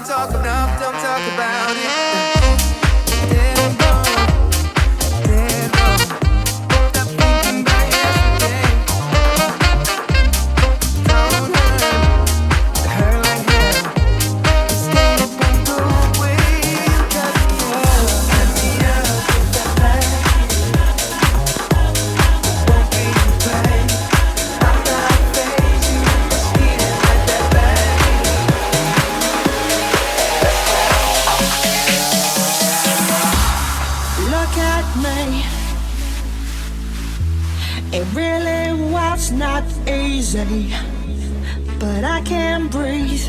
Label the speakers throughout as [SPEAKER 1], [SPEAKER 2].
[SPEAKER 1] don't talk about it. Dead wrong, dead wrong. Stop thinking about yesterday. Don't hurt like hell. Stay up and go away. Got me up with that light. Won't be afraid. I'm not facing the feeling like that bad.
[SPEAKER 2] Look at me. It really was not easy, but I can breathe.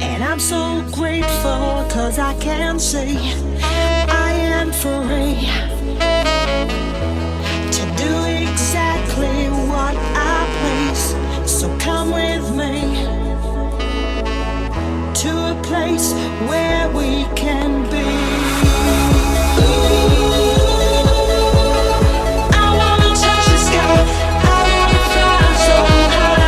[SPEAKER 2] And I'm so grateful 'cause I can see I am free to do exactly what I please. So come with me to a place where we can be. I wanna touch the sky. I wanna fly so high.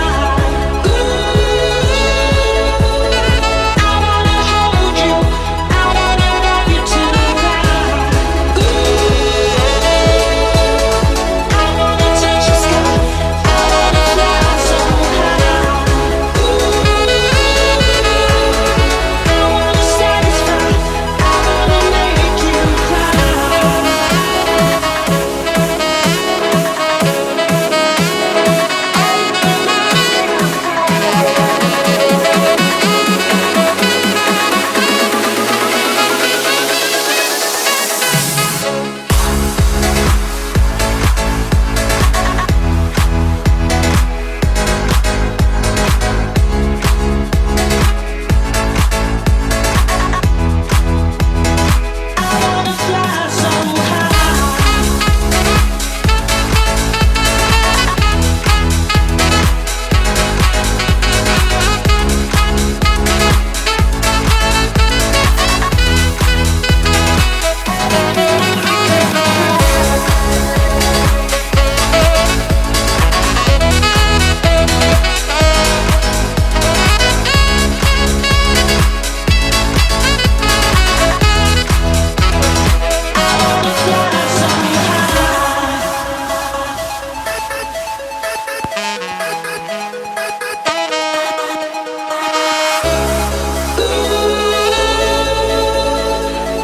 [SPEAKER 2] I wanna hold you. I wanna love you tonight. I wanna touch the sky. I wanna fly so high. I wanna satisfy. I wanna make you cry. I wanna fly so high.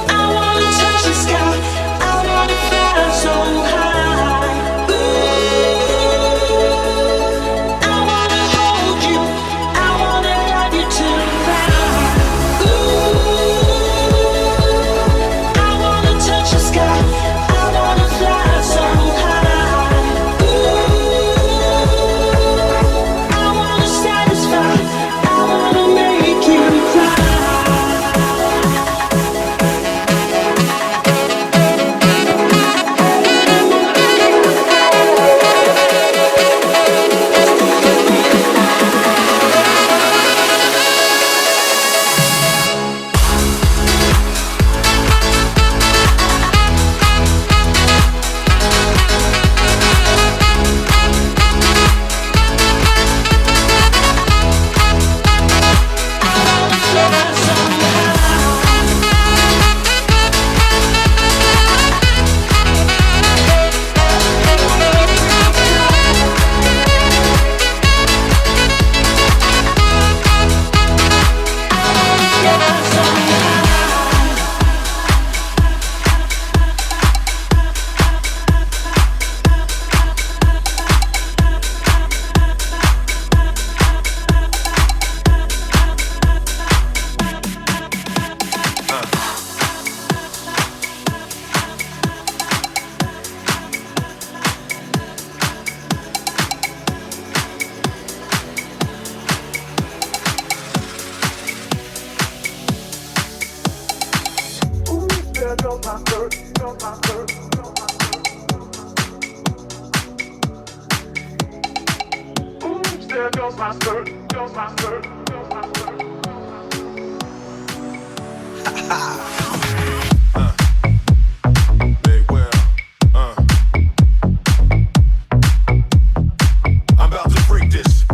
[SPEAKER 2] I wanna touch the sky. I wanna fly so high. I wanna hold you. I wanna love you tonight. I wanna touch the sky. I wanna fly so high. I wanna satisfy. I wanna make you cry.
[SPEAKER 3] I'm about to freak this.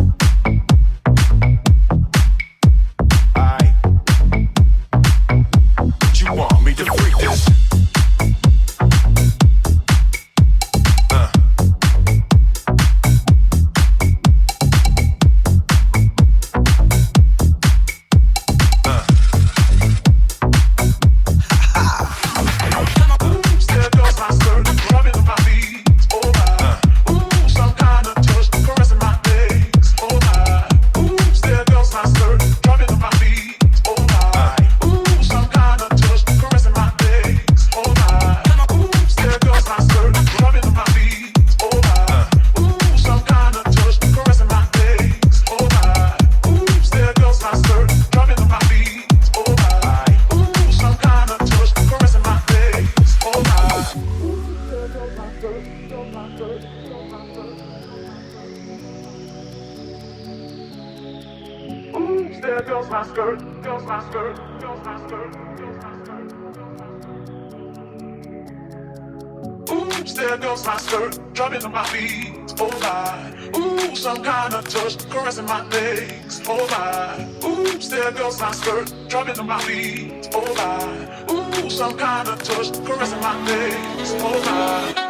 [SPEAKER 3] there goes my skirt, goes my skirt, goes my skirt, goes my skirt. Oops, there goes my skirt, dropping to my feet, oh my. Ooh, some kind of touch, caressing my legs, oh my. Oops, there goes my skirt, dropping to my feet, oh my. Ooh, some kind of touch, caressing my legs, oh my.